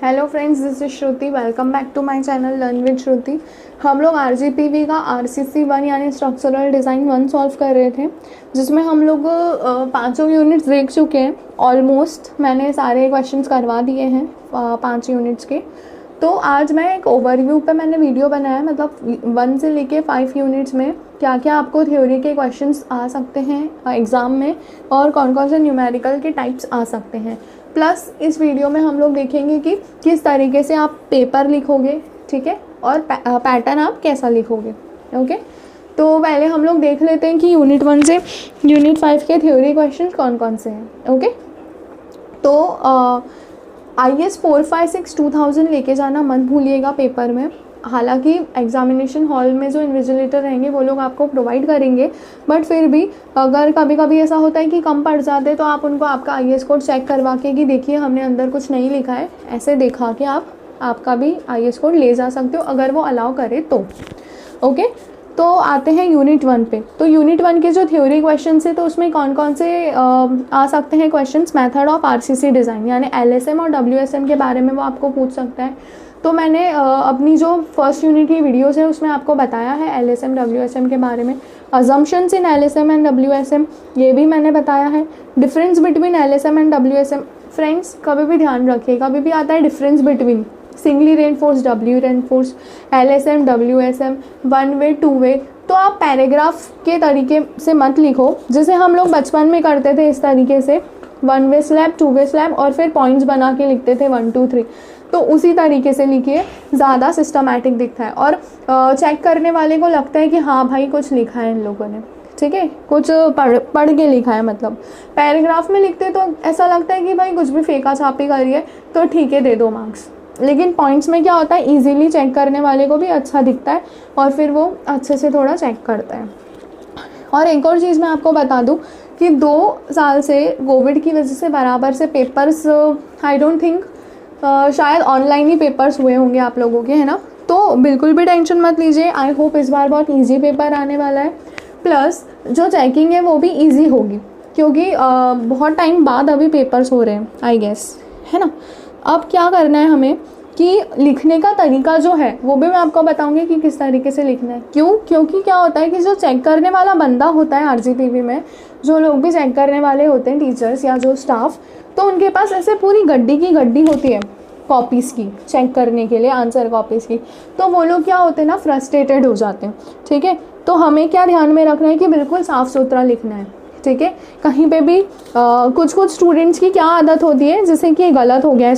Hello friends, this is Shruti. Welcome back to my channel learn with Shruti. हम लोग RGPV का RCC 1 यानी structural design 1 solve कर रहे थे, जिसमें हम लोग पाँचों यूनिट्स देख चुके हैं। ऑलमोस्ट मैंने सारे क्वेश्चंस करवा दिए हैं 5 यूनिट्स के। तो आज मैं एक ओवरव्यू पे मैंने वीडियो बनाया है, मतलब 1 से लेके 5 यूनिट्स में क्या क्या आपको थ्योरी के क्वेश्चंस आ सकते हैं एग्ज़ाम में और कौन कौन से न्यूमेरिकल के टाइप्स आ सकते हैं। प्लस इस वीडियो में हम लोग देखेंगे कि किस तरीके से आप पेपर लिखोगे, ठीक है, और पैटर्न आप कैसा लिखोगे। ओके, तो पहले हम लोग देख लेते हैं कि यूनिट 1 से यूनिट 5 के थ्योरी क्वेश्चन कौन कौन से हैं। ओके, तो IS 456 2000 लेके जाना मत भूलिएगा पेपर में। हालांकि एग्जामिनेशन हॉल में जो इन्विजिलेटर रहेंगे वो लोग आपको प्रोवाइड करेंगे, बट फिर भी अगर कभी कभी ऐसा होता है कि कम पड़ जाते तो आप उनको आपका IS कोड चेक करवा के कि देखिए हमने अंदर कुछ नहीं लिखा है, ऐसे दिखा के आप आपका भी IS कोड ले जा सकते हो अगर वो अलाउ करे तो। ओके, तो आते हैं यूनिट 1 पे। तो यूनिट 1 के जो थ्योरी क्वेश्चन है तो उसमें कौन कौन से आ सकते हैं questions. Method of RCC design यानी LSM और WSM के बारे में वो आपको पूछ सकता है। तो मैंने अपनी जो फर्स्ट यूनिट की वीडियोस है उसमें आपको बताया है LSM WSM के बारे में। Assumptions in LSM and WSM ये भी मैंने बताया है। Difference between LSM and WSM, friends कभी भी ध्यान रखिए, कभी भी आता है difference between singly reinforce, W reinforce, LSM WSM, 1 वे 2 वे, तो आप पैराग्राफ के तरीके से मत लिखो जैसे हम लोग बचपन में करते थे इस तरीके से 1 वे स्लैब, 2 वे स्लैब और फिर पॉइंट्स बना के लिखते थे 1 2 3। तो उसी तरीके से लिखिए, ज़्यादा सिस्टमैटिक दिखता है और चेक करने वाले को लगता है कि हाँ भाई कुछ लिखा है इन लोगों ने, ठीक है, कुछ पढ़ के लिखा है। मतलब पैराग्राफ में लिखते तो ऐसा लगता है कि भाई कुछ भी फेंका छापी करिए तो ठीक है, दे दो मार्क्स। लेकिन पॉइंट्स में क्या होता है, इजीली चेक करने वाले को भी अच्छा दिखता है और फिर वो अच्छे से थोड़ा चेक करता है। और एक और चीज़ मैं आपको बता दूं कि 2 साल से कोविड की वजह से बराबर से पेपर्स आई डोंट थिंक शायद ऑनलाइन ही पेपर्स हुए होंगे आप लोगों के, है ना। तो बिल्कुल भी टेंशन मत लीजिए, आई होप इस बार बहुत ईजी पेपर आने वाला है। प्लस जो चेकिंग है वो भी ईजी होगी क्योंकि बहुत टाइम बाद अभी पेपर्स हो रहे हैं आई गेस, है ना। अब क्या करना है हमें कि लिखने का तरीका जो है वो भी मैं आपको बताऊंगी कि किस तरीके से लिखना है। क्योंकि क्या होता है कि जो चेक करने वाला बंदा होता है आरजीपीवी में, जो लोग भी चेक करने वाले होते हैं, टीचर्स या जो स्टाफ, तो उनके पास ऐसे पूरी गड्डी की गड्डी होती है कॉपीज़ की चेक करने के लिए, आंसर कॉपीज़ की। तो वो लोग क्या होते हैं ना, फ्रस्ट्रेटेड हो जाते हैं, ठीक है। तो हमें क्या ध्यान में रखना है कि बिल्कुल साफ़ सुथरा लिखना है, ठीक है। कहीं पे भी कुछ स्टूडेंट्स की क्या आदत होती है, जैसे कि गलत हो गया है,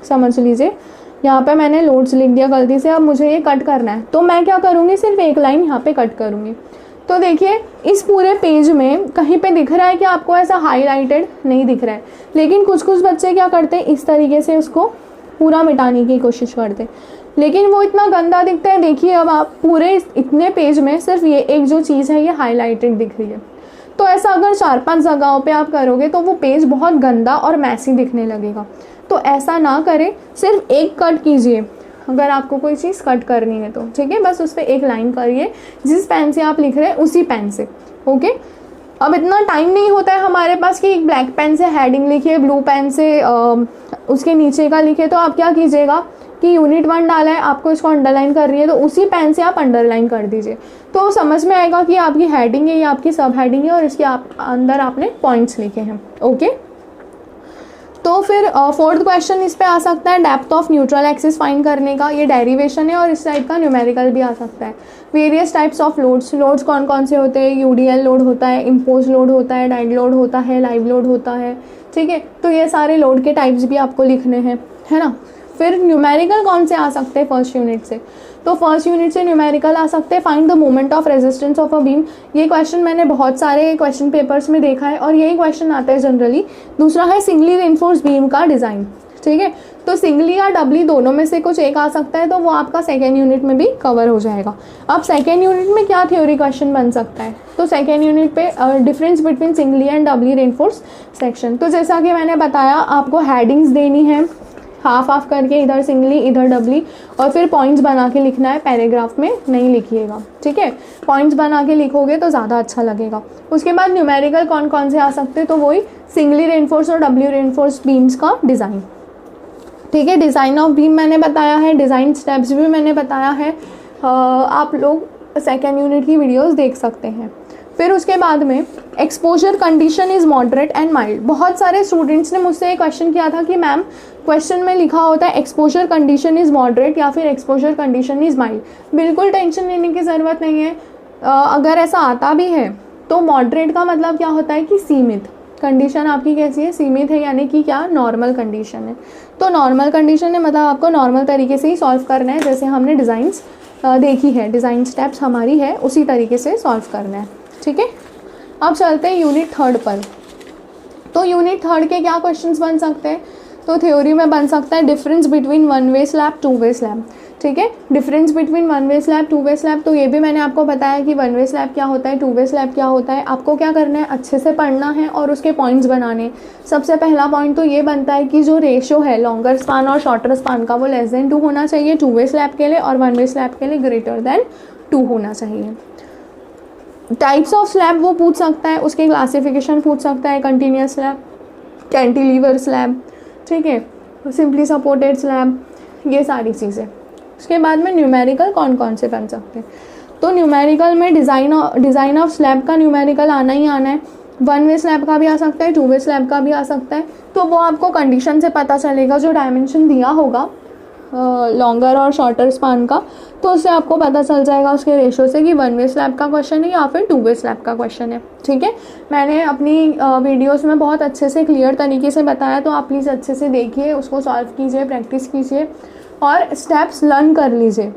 समझ लीजिए यहाँ पे मैंने लोड्स लिख दिया गलती से, अब मुझे ये कट करना है तो मैं क्या करूँगी, सिर्फ एक लाइन यहाँ पे कट करूँगी। तो देखिए इस पूरे पेज में कहीं पे दिख रहा है कि आपको ऐसा हाईलाइटेड नहीं दिख रहा है, लेकिन कुछ बच्चे क्या करते हैं, इस तरीके से उसको पूरा मिटाने की कोशिश करते हैं, लेकिन वो इतना गंदा दिखता है। देखिए अब आप पूरे इतने पेज में सिर्फ ये एक जो चीज़ है ये हाईलाइटेड दिख रही है। तो ऐसा अगर 4-5 जगहों पे आप करोगे तो वो पेज बहुत गंदा और मैसी दिखने लगेगा। तो ऐसा ना करें, सिर्फ एक कट कीजिए अगर आपको कोई चीज़ कट करनी है तो, ठीक है। बस उस पर एक लाइन करिए, जिस पेन से आप लिख रहे हैं उसी पेन से। ओके, अब इतना टाइम नहीं होता है हमारे पास कि एक ब्लैक पेन से हेडिंग लिखिए, ब्लू पेन से उसके नीचे का लिखे। तो आप क्या कीजिएगा कि यूनिट 1 डाला है, आपको इसको अंडरलाइन कर रही है तो उसी पेन से आप अंडरलाइन कर दीजिए, तो समझ में आएगा कि आपकी हेडिंग है, ये आपकी सब हेडिंग है और इसके अंदर आपने पॉइंट्स लिखे हैं। ओके, तो फिर 4th क्वेश्चन इस पे आ सकता है depth of neutral axis find करने का। ये डेरिवेशन है और इस टाइप का न्यूमेरिकल भी आ सकता है। वेरियस टाइप्स ऑफ लोड्स कौन कौन से होते हैं, UDL लोड होता है, इम्पोज लोड होता है, डेड लोड होता है, लाइव लोड होता है, ठीक है। तो ये सारे लोड के टाइप्स भी आपको लिखने हैं, है ना। फिर न्यूमेरिकल कौन से आ सकते हैं फर्स्ट यूनिट से, तो फर्स्ट यूनिट से न्यूमेरिकल आ सकते हैं find the moment of resistance of a beam. ये क्वेश्चन मैंने बहुत सारे क्वेश्चन पेपर्स में देखा है और यही क्वेश्चन आता है जनरली। दूसरा है सिंगली रेनफोर्स बीम का डिज़ाइन, ठीक है। तो सिंगली या डबली दोनों में से कुछ एक आ सकता है, तो वो आपका सेकेंड यूनिट में भी कवर हो जाएगा। अब सेकेंड यूनिट में क्या थ्योरी क्वेश्चन बन सकता है, तो सेकेंड यूनिट पे difference between singly and doubly reinforce section. तो जैसा कि मैंने बताया आपको हेडिंग्स देनी है हाफ करके, इधर सिंगली इधर डबली, और फिर पॉइंट्स बना के लिखना है, पैराग्राफ में नहीं लिखिएगा, ठीक है। पॉइंट्स बना के लिखोगे तो ज़्यादा अच्छा लगेगा। उसके बाद न्यूमेरिकल कौन कौन से आ सकते हैं, तो वही सिंगली रेनफोर्स और डब्ल्यू रेनफोर्स बीम्स का डिज़ाइन। ठीक है। डिज़ाइन ऑफ बीम मैंने बताया है, डिज़ाइन स्टेप्स भी मैंने बताया है। आप लोग सेकेंड यूनिट की वीडियोस देख सकते हैं। फिर उसके बाद में exposure condition is moderate and mild. बहुत सारे स्टूडेंट्स ने मुझसे ये क्वेश्चन किया था कि मैम क्वेश्चन में लिखा होता है एक्सपोजर कंडीशन इज़ मॉडरेट या फिर एक्सपोजर कंडीशन इज़ माइल्ड। बिल्कुल टेंशन लेने की ज़रूरत नहीं है। अगर ऐसा आता भी है तो मॉडरेट का मतलब क्या होता है कि सीमित कंडीशन आपकी कैसी है, सीमित है, यानी कि क्या, नॉर्मल कंडीशन है। तो नॉर्मल कंडीशन है मतलब आपको नॉर्मल तरीके से ही सॉल्व करना है, जैसे हमने डिज़ाइंस देखी है, डिज़ाइन स्टेप्स हमारी है उसी तरीके से सॉल्व करना है। ठीक है। अब चलते हैं यूनिट थर्ड पर। तो यूनिट थर्ड के क्या क्वेश्चंस बन सकते हैं? तो थ्योरी में बन सकता है difference between one way slab, two way slab. ठीक है। Difference between one way slab, two way slab, तो ये भी मैंने आपको बताया कि वन वे स्लैब क्या होता है, टू वे स्लैब क्या होता है। आपको क्या करना है, अच्छे से पढ़ना है और उसके पॉइंट्स बनाने। सबसे पहला पॉइंट तो ये बनता है कि जो रेशो है लॉन्गर स्पान और शॉर्टर स्पान का वो लेस देन 2 होना चाहिए टू वे स्लैब के लिए, और वन वे स्लैब के लिए ग्रेटर देन 2 होना चाहिए। टाइप्स ऑफ स्लैब वो पूछ सकता है, उसके क्लासिफिकेशन पूछ सकता है, कंटिन्यूस स्लैब, कैंटिलीवर स्लैब, ठीक है, सिंपली सपोर्टेड स्लैब, ये सारी चीज़ें। उसके बाद में न्यूमेरिकल कौन कौन से बन सकते हैं? तो न्यूमेरिकल में डिज़ाइन ऑफ स्लैब का न्यूमेरिकल आना ही आना है। वन वे स्लैब का भी आ सकता है, टू वे स्लैब का भी आ सकता है। तो वो आपको कंडीशन से पता चलेगा, जो डायमेंशन दिया होगा लॉन्गर और शॉर्टर स्पान का, तो उससे आपको पता चल जाएगा उसके रेशो से कि वन वे स्लैब का क्वेश्चन है या फिर टू वे स्लैब का क्वेश्चन है। ठीक है। मैंने अपनी वीडियोस में बहुत अच्छे से क्लियर तरीके से बताया, तो आप प्लीज़ अच्छे से देखिए, उसको सॉल्व कीजिए, प्रैक्टिस कीजिए और स्टेप्स लर्न कर लीजिए।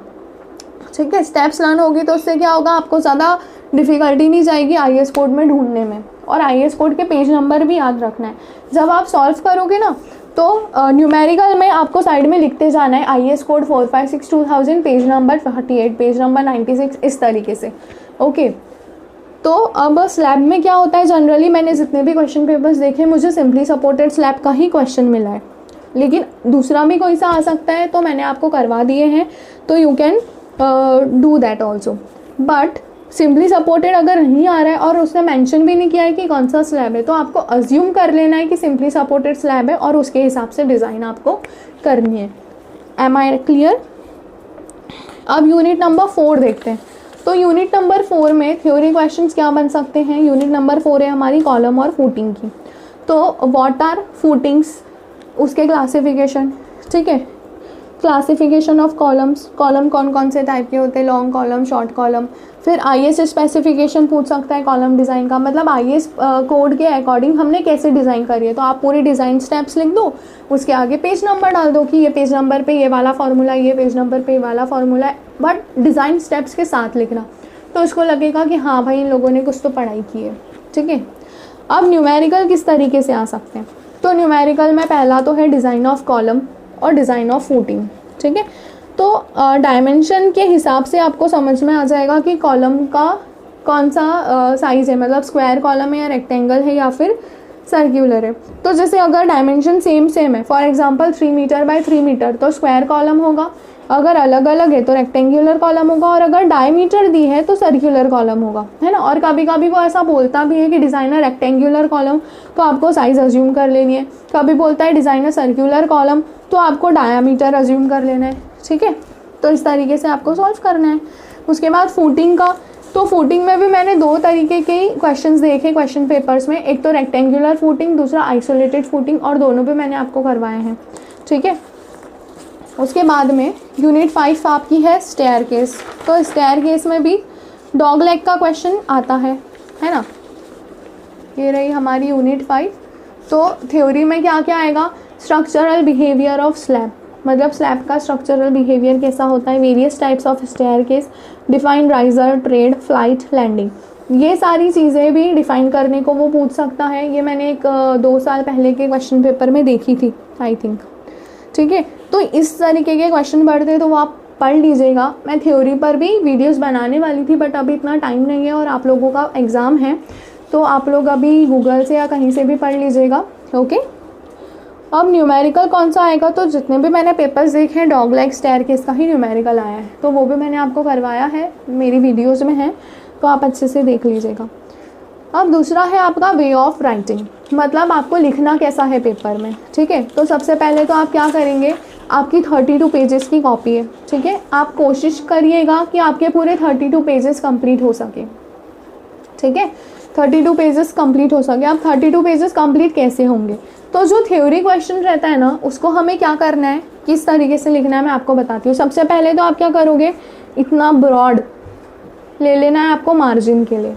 ठीक है। स्टेप्स लर्न होगी तो उससे क्या होगा, आपको ज़्यादा डिफ़िकल्टी नहीं जाएगी IAS कोड में ढूंढने में। और IAS कोड के पेज नंबर भी याद रखना है। जब आप सॉल्व करोगे ना तो न्यूमेरिकल में आपको साइड में लिखते जाना है IAS code 456-2000, page number 48, page number 96, इस तरीके से। ओके। तो अब स्लैब में क्या होता है, जनरली मैंने जितने भी क्वेश्चन पेपर्स देखे मुझे सिंपली सपोर्टेड स्लैब का ही क्वेश्चन मिला है, लेकिन दूसरा भी कोई सा आ सकता है तो मैंने आपको करवा दिए हैं, तो you can do that also. But simply supported अगर नहीं आ रहा है और उसने मेंशन भी नहीं किया है कि कौन सा स्लैब है, तो आपको अज्यूम कर लेना है कि सिंपली सपोर्टेड स्लैब है और उसके हिसाब से डिज़ाइन आपको करनी है। Am I clear? अब यूनिट नंबर 4 देखते हैं। तो यूनिट नंबर 4 में थ्योरी क्वेश्चंस क्या बन सकते हैं? यूनिट नंबर 4 है हमारी कॉलम और फूटिंग की। तो व्हाट आर फूटिंग्स, उसके क्लासिफिकेशन। ठीक है। क्लासिफिकेशन ऑफ कॉलम्स, कॉलम कौन कौन से टाइप के होते हैं, लॉन्ग कॉलम, शॉर्ट कॉलम। फिर IAS स्पेसिफिकेशन पूछ सकता है कॉलम डिज़ाइन का, मतलब IAS कोड के अकॉर्डिंग हमने कैसे डिज़ाइन करी है। तो आप पूरी डिज़ाइन स्टेप्स लिख दो, उसके आगे पेज नंबर डाल दो कि ये पेज नंबर पे ये वाला फार्मूला, ये पेज नंबर पे ये वाला फार्मूला है, बट डिज़ाइन स्टेप्स के साथ लिखना, तो उसको लगेगा कि हाँ भाई इन लोगों ने कुछ तो पढ़ाई की है। ठीक है। अब न्यूमेरिकल किस तरीके से आ सकते हैं? तो न्यूमेरिकल में पहला तो है डिज़ाइन ऑफ कॉलम और डिज़ाइन ऑफ फूटिंग। ठीक है। तो डायमेंशन के हिसाब से आपको समझ में आ जाएगा कि कॉलम का कौन सा साइज़ है, मतलब स्क्वायर कॉलम है या रेक्टेंगल है या फिर सर्क्यूलर है। तो जैसे अगर डायमेंशन सेम है, for example 3 metre by 3 metre, तो स्क्वायर कॉलम होगा। अगर अलग अलग है तो रेक्टेंगुलर कॉलम होगा, और अगर डायमीटर दी है तो सर्क्यूलर कॉलम होगा, है ना। और कभी कभी वो ऐसा बोलता भी है कि डिज़ाइनर रेक्टेंगुलर कॉलम, तो आपको साइज़ अज्यूम कर लेनी है। कभी बोलता है डिज़ाइनर सर्क्यूलर कॉलम, तो आपको डायामीटर अज्यूम कर लेना है। ठीक है। तो इस तरीके से आपको सॉल्व करना है। उसके बाद फूटिंग का, तो फूटिंग में भी मैंने 2 तरीके के क्वेश्चंस देखे क्वेश्चन पेपर्स में, एक तो रेक्टेंगुलर फूटिंग, दूसरा आइसोलेटेड फूटिंग, और दोनों भी मैंने आपको करवाए हैं। ठीक है। उसके बाद में यूनिट 5 आपकी है स्टेयरकेस। तो स्टेयरकेस में भी डॉग लेग का क्वेश्चन आता है ना। ये रही हमारी यूनिट 5। तो थ्योरी में क्या क्या आएगा? स्ट्रक्चरल बिहेवियर ऑफ स्लैब, मतलब स्लैब का स्ट्रक्चरल बिहेवियर कैसा होता है, various types of staircase, define riser, tread, flight, landing, ये सारी चीज़ें भी डिफाइन करने को वो पूछ सकता है। ये मैंने एक 2 साल पहले के क्वेश्चन पेपर में देखी थी आई थिंक। ठीक है। तो इस तरीके के क्वेश्चन पढ़ते तो वो आप पढ़ लीजिएगा। मैं थ्योरी पर भी वीडियोस बनाने वाली थी, बट अभी इतना टाइम नहीं है और आप लोगों का एग्ज़ाम है, तो आप लोग अभी गूगल से या कहीं से भी पढ़ लीजिएगा। ओके। अब न्यूमेरिकल कौन सा आएगा? तो जितने भी मैंने पेपर्स देखे हैं डॉग लेग स्टेयरकेस का ही न्यूमेरिकल आया है, तो वो भी मैंने आपको करवाया है, मेरी वीडियोज़ में है, तो आप अच्छे से देख लीजिएगा। अब दूसरा है आपका वे ऑफ राइटिंग, मतलब आपको लिखना कैसा है पेपर में। ठीक है। तो सबसे पहले तो आप क्या करेंगे, आपकी 32 पेजेस की कॉपी है, ठीक है। आप कोशिश करिएगा कि आपके पूरे 32 पेजेस कंप्लीट हो सके, ठीक है। 32 पेजेस कंप्लीट हो सके। अब 32 पेजेस कंप्लीट कैसे होंगे? तो जो थ्योरी क्वेश्चन रहता है ना, उसको हमें क्या करना है, किस तरीके से लिखना है, मैं आपको बताती हूँ। सबसे पहले तो आप क्या करोगे, इतना ब्रॉड ले लेना है आपको मार्जिन के लिए,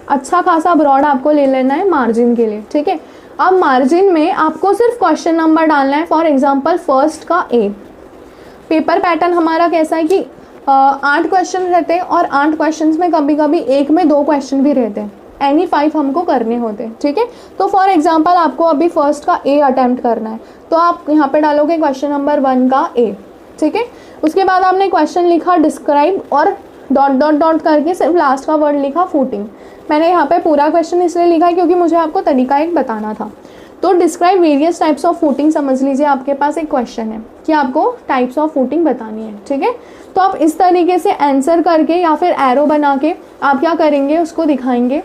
अच्छा खासा ब्रॉड आपको ले लेना है मार्जिन के लिए, ठीक है। अब मार्जिन में आपको सिर्फ क्वेश्चन नंबर डालना है। फॉर एग्जांपल फर्स्ट का ए। पेपर पैटर्न हमारा कैसा है कि 8 क्वेश्चन रहते हैं और 8 क्वेश्चंस में कभी कभी एक में 2 क्वेश्चन भी रहते हैं, एनी 5 हमको करने होते हैं, ठीक है। तो फॉर एग्जांपल आपको अभी फर्स्ट का ए अटेम्प्ट करना है, तो आप यहाँ पे डालोगे क्वेश्चन नंबर 1 का ए, ठीक है। उसके बाद आपने क्वेश्चन लिखा डिस्क्राइब और डॉट डॉट डॉट करके सिर्फ लास्ट का वर्ड लिखा फूटिंग। मैंने यहाँ पे पूरा क्वेश्चन इसलिए लिखा है क्योंकि मुझे आपको तरीका एक बताना था। तो describe various types of footing, समझ लीजिए आपके पास एक क्वेश्चन है कि आपको टाइप्स ऑफ फूटिंग बतानी है, ठीक है। तो आप इस तरीके से आंसर करके या फिर एरो बना के आप क्या करेंगे, उसको दिखाएंगे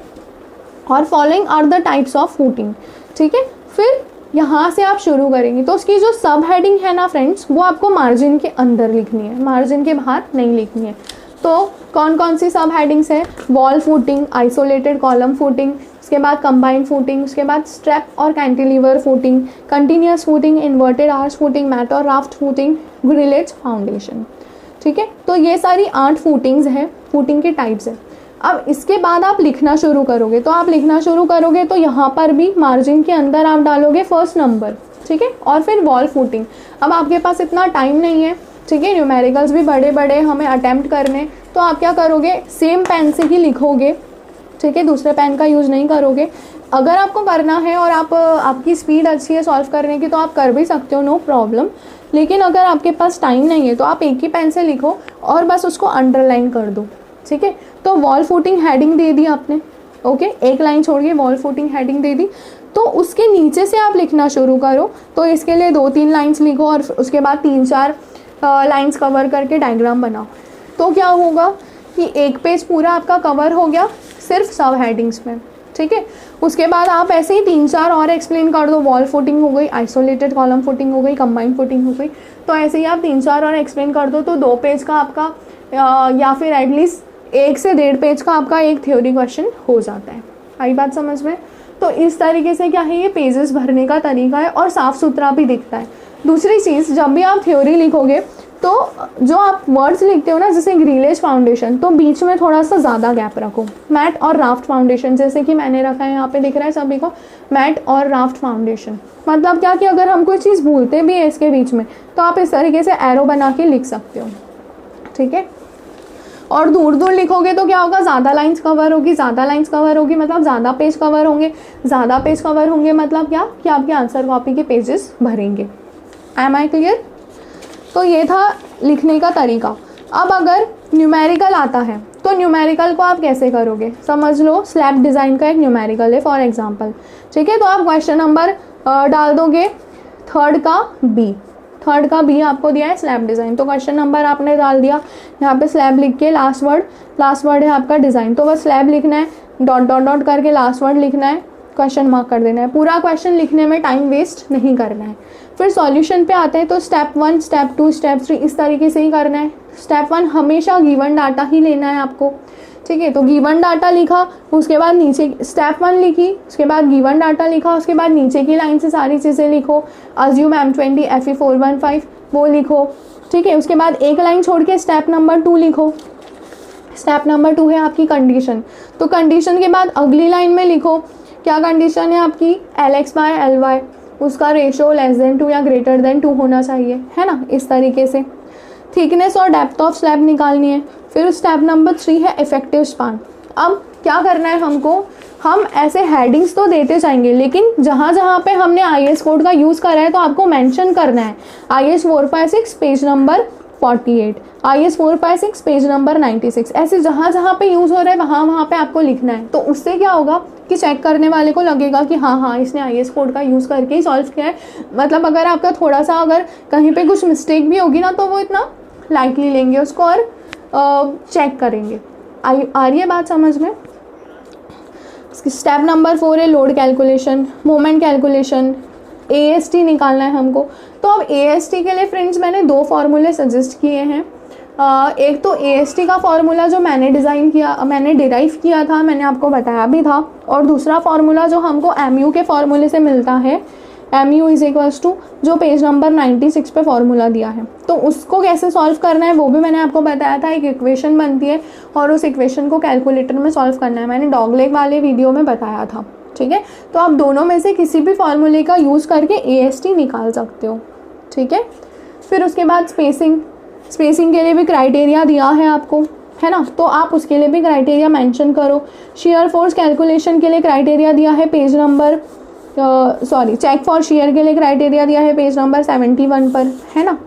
और following are the types of footing, ठीक है। फिर यहाँ से आप शुरू करेंगे। तो उसकी जो सब हेडिंग है ना फ्रेंड्स, वो आपको मार्जिन के अंदर लिखनी है, मार्जिन के बाहर नहीं लिखनी है। तो कौन कौन सी सब हेडिंग्स है, wall footing, isolated column footing, उसके बाद कंबाइंड फूटिंग, उसके बाद स्ट्रेप और cantilever footing, continuous footing, inverted arch footing, mat और राफ्ट फूटिंग, ग्रिलेज फाउंडेशन, ठीक है। तो ये सारी 8 फूटिंग्स हैं, फूटिंग के टाइप्स है। अब इसके बाद आप लिखना शुरू करोगे। तो आप लिखना शुरू करोगे तो यहाँ पर भी मार्जिन के अंदर आप डालोगे फर्स्ट नंबर, ठीक है, और फिर वॉल फूटिंग। अब आपके पास इतना टाइम नहीं है, ठीक है, न्यूमेरिकल्स भी बड़े बड़े हमें अटेम्प्ट करने, तो आप क्या करोगे, सेम पेन से ही लिखोगे, ठीक है, दूसरे पेन का यूज़ नहीं करोगे। अगर आपको करना है और आपकी स्पीड अच्छी है सॉल्व करने की तो आप कर भी सकते हो, नो प्रॉब्लम। लेकिन अगर आपके पास टाइम नहीं है तो आप एक ही पेन से लिखो और बस उसको अंडरलाइन कर दो, ठीक है। तो वॉल फूटिंग हेडिंग दे दी आपने, ओके, एक लाइन छोड़ के वॉल फूटिंग हेडिंग दे दी। तो उसके नीचे से आप लिखना शुरू करो। तो इसके लिए 2-3 लाइन्स लिखो और उसके बाद 3-4 लाइन्स कवर करके डायग्राम बनाओ। तो क्या होगा कि एक पेज पूरा आपका कवर हो गया सिर्फ सब हेडिंग्स में, ठीक है। उसके बाद आप ऐसे ही 3-4 और एक्सप्लेन कर दो। वॉल फुटिंग हो गई, आइसोलेटेड कॉलम फुटिंग हो गई, कंबाइंड फुटिंग हो गई। तो ऐसे ही आप 3-4 और एक्सप्लेन कर दो तो 2 पेज का आपका या फिर एटलीस्ट 1 से 1.5 पेज का आपका एक थ्योरी क्वेश्चन हो जाता है। आई बात समझ में? तो इस तरीके से क्या है, ये पेजेस भरने का तरीका है और साफ़ सुथरा भी दिखता है। दूसरी चीज़, जब भी आप थ्योरी लिखोगे तो जो आप वर्ड्स लिखते हो ना, जैसे ग्रिलेज फाउंडेशन, तो बीच में थोड़ा सा ज़्यादा गैप रखो। मैट और राफ्ट फाउंडेशन, जैसे कि मैंने रखा है, यहाँ पे दिख रहा है सभी को, मैट और राफ्ट फाउंडेशन। मतलब क्या कि अगर हम कोई चीज़ भूलते भी है इसके बीच में तो आप इस तरीके से एरो बना के लिख सकते हो, ठीक है। और दूर दूर लिखोगे तो क्या होगा, ज़्यादा लाइंस कवर होगी, ज़्यादा लाइंस कवर होगी मतलब ज़्यादा पेज कवर होंगे, ज़्यादा पेज कवर होंगे मतलब क्या कि आपके आंसर कॉपी के पेजेस भरेंगे। Am I clear? तो ये था लिखने का तरीका। अब अगर न्यूमेरिकल आता है तो न्यूमेरिकल को आप कैसे करोगे, समझ लो स्लैब डिज़ाइन का एक न्यूमेरिकल है फॉर एग्जांपल, ठीक है। तो आप क्वेश्चन नंबर डाल दोगे थर्ड का बी आपको दिया है स्लैब डिज़ाइन, तो क्वेश्चन नंबर आपने डाल दिया, यहाँ पे स्लैब लिख के लास्ट वर्ड है आपका डिज़ाइन। तो बस स्लैब लिखना है, डॉट डॉट डॉट करके लास्ट वर्ड लिखना है, क्वेश्चन मार्क कर देना है। पूरा क्वेश्चन लिखने में टाइम वेस्ट नहीं करना है। फिर सॉल्यूशन पे आते हैं तो स्टेप 1, स्टेप 2, स्टेप 3 इस तरीके से ही करना है। स्टेप 1 हमेशा गिवन डाटा ही लेना है आपको, ठीक है। तो गिवन डाटा लिखा, उसके बाद नीचे स्टेप 1 लिखी, उसके बाद गिवन डाटा लिखा, उसके बाद नीचे की लाइन से सारी चीज़ें लिखो। अज्यूम M20 FE 415 वो लिखो, ठीक है। उसके बाद एक लाइन छोड़ के स्टेप नंबर 2 लिखो। स्टेप नंबर 2 है आपकी कंडीशन, तो कंडीशन के बाद अगली लाइन में लिखो क्या कंडीशन है आपकी, LX/LY उसका रेशो <2 या <2 होना चाहिए, है ना। इस तरीके से थिकनेस और डेप्थ ऑफ स्लैब निकालनी है। फिर स्टेप नंबर 3 है इफेक्टिव स्पान। अब क्या करना है हमको, हम ऐसे हेडिंग्स तो देते जाएंगे लेकिन जहाँ जहाँ पे हमने IS कोड का यूज़ करा है तो आपको मेंशन करना है। IS 456 page number 48, IS 456 page number 96, ऐसे जहाँ जहाँ पे यूज़ हो रहा है वहाँ पे आपको लिखना है। तो उससे क्या होगा कि चेक करने वाले को लगेगा कि हाँ इसने IS कोड का यूज़ करके ही सॉल्व किया है। मतलब अगर आपका थोड़ा सा अगर कहीं पे कुछ मिस्टेक भी होगी ना तो वो इतना लाइटली लेंगे उसको और चेक करेंगे। आ रही है बात समझ में? स्टेप नंबर 4 है load calculation, moment calculation, AST निकालना है हमको। तो अब AST के लिए फ्रेंड्स मैंने 2 फार्मूले सजेस्ट किए हैं। एक तो AST का फार्मूला जो मैंने डिराइव किया था, मैंने आपको बताया भी था, और दूसरा फार्मूला जो हमको MU के फार्मूले से मिलता है, MU इज इक्वल्स टू जो पेज नंबर 96 पे फार्मूला दिया है। तो उसको कैसे सॉल्व करना है वो भी मैंने आपको बताया था। एक इक्वेशन बनती है और उस इक्वेशन को कैलकुलेटर में सॉल्व करना है, मैंने डॉगलेग वाले वीडियो में बताया था, ठीक है। तो आप दोनों में से किसी भी फार्मूले का यूज़ करके AST निकाल सकते हो, ठीक है। फिर उसके बाद स्पेसिंग के लिए भी क्राइटेरिया दिया है आपको, है ना, तो आप उसके लिए भी क्राइटेरिया मेंशन करो। शेयर फोर्स कैलकुलेशन के लिए क्राइटेरिया दिया है page number check for shear के लिए क्राइटेरिया दिया है पेज नंबर 71 पर, है ना।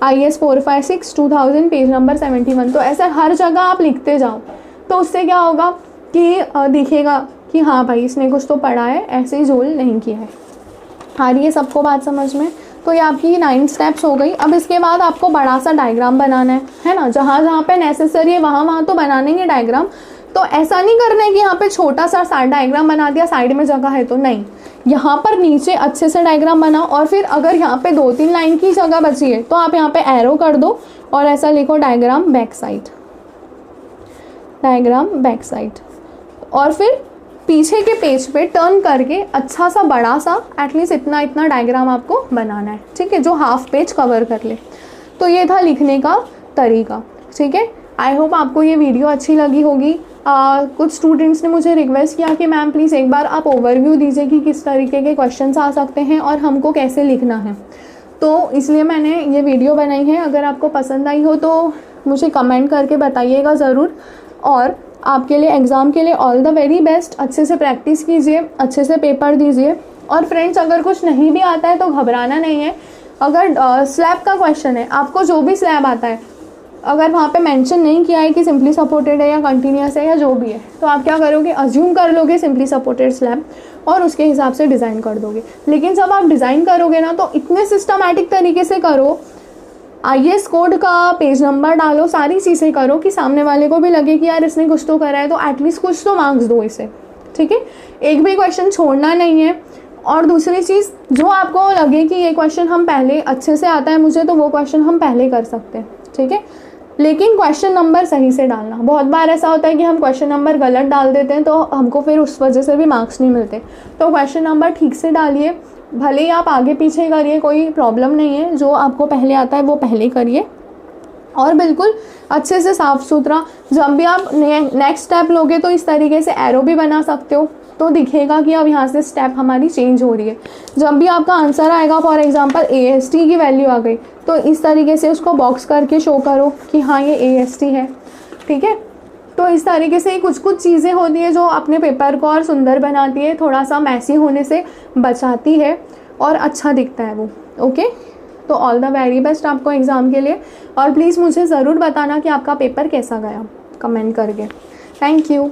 IS 456/2000 page number 71। तो ऐसे हर जगह आप लिखते जाओ, तो उससे क्या होगा कि दिखेगा कि हाँ भाई इसने कुछ तो पढ़ा है, ऐसे ही जोल नहीं किया है। आ रही है सबको बात समझ में? तो ये आपकी 9 स्टेप्स हो गई। अब इसके बाद आपको बड़ा सा डायग्राम बनाना है ना, जहाँ जहाँ पे नेसेसरी है वहाँ तो बनाएंगे डायग्राम। तो ऐसा नहीं करना है कि यहाँ पे छोटा सा डायग्राम बना दिया, साइड में जगह है तो नहीं, यहाँ पर नीचे अच्छे से डायग्राम बनाओ। और फिर अगर यहाँ पे 2-3 लाइन की जगह बची है तो आप यहाँ पे एरो कर दो और ऐसा लिखो डायग्राम बैक साइड, और फिर पीछे के पेज पे टर्न करके अच्छा सा बड़ा सा एटलीस्ट इतना डायग्राम आपको बनाना है, ठीक है, जो हाफ पेज कवर कर ले। तो ये था लिखने का तरीका, ठीक है। आई होप आपको ये वीडियो अच्छी लगी होगी। कुछ स्टूडेंट्स ने मुझे रिक्वेस्ट किया कि मैम प्लीज़ एक बार आप ओवरव्यू दीजिए कि किस तरीके के क्वेश्चंस आ सकते हैं और हमको कैसे लिखना है, तो इसलिए मैंने ये वीडियो बनाई है। अगर आपको पसंद आई हो तो मुझे कमेंट करके बताइएगा ज़रूर। और आपके लिए एग्ज़ाम के लिए ऑल द वेरी बेस्ट। अच्छे से प्रैक्टिस कीजिए, अच्छे से पेपर दीजिए। और फ्रेंड्स अगर कुछ नहीं भी आता है तो घबराना नहीं है। अगर स्लैब का क्वेश्चन है, आपको जो भी स्लैब आता है, अगर वहाँ पे मेंशन नहीं किया है कि सिंपली सपोर्टेड है या कंटिन्यूस है या जो भी है, तो आप क्या करोगे, अज्यूम कर लोगे सिंपली सपोर्टेड स्लैब और उसके हिसाब से डिज़ाइन कर दोगे। लेकिन जब आप डिज़ाइन करोगे ना तो इतने सिस्टमैटिक तरीके से करो, IS कोड का पेज नंबर डालो, सारी चीज़ें करो कि सामने वाले को भी लगे कि यार इसने कुछ तो करा है, तो एटलीस्ट कुछ तो मार्क्स दो इसे, ठीक है। एक भी क्वेश्चन छोड़ना नहीं है। और दूसरी चीज़, जो आपको लगे कि ये क्वेश्चन हम पहले अच्छे से आता है मुझे, तो वो क्वेश्चन हम पहले कर सकते हैं, ठीक है। लेकिन क्वेश्चन नंबर सही से डालना। बहुत बार ऐसा होता है कि हम क्वेश्चन नंबर गलत डाल देते हैं तो हमको फिर उस वजह से भी मार्क्स नहीं मिलते। तो क्वेश्चन नंबर ठीक से डालिए, भले ही आप आगे पीछे करिए, कोई प्रॉब्लम नहीं है। जो आपको पहले आता है वो पहले करिए और बिल्कुल अच्छे से साफ़ सुथरा। जब भी आप नेक्स्ट स्टेप लोगे तो इस तरीके से एरो भी बना सकते हो, तो दिखेगा कि अब यहाँ से स्टेप हमारी चेंज हो रही है। जब भी आपका आंसर आएगा, फॉर एग्जांपल AST की वैल्यू आ गई, तो इस तरीके से उसको बॉक्स करके शो करो कि हाँ ये AST है, ठीक है। तो इस तरीके से कुछ चीज़ें होती है जो अपने पेपर को और सुंदर बनाती है, थोड़ा सा मैसी होने से बचाती है और अच्छा दिखता है वो, ओके। तो ऑल द वेरी बेस्ट आपको एग्ज़ाम के लिए। और प्लीज़ मुझे ज़रूर बताना कि आपका पेपर कैसा गया, कमेंट करके। Thank you.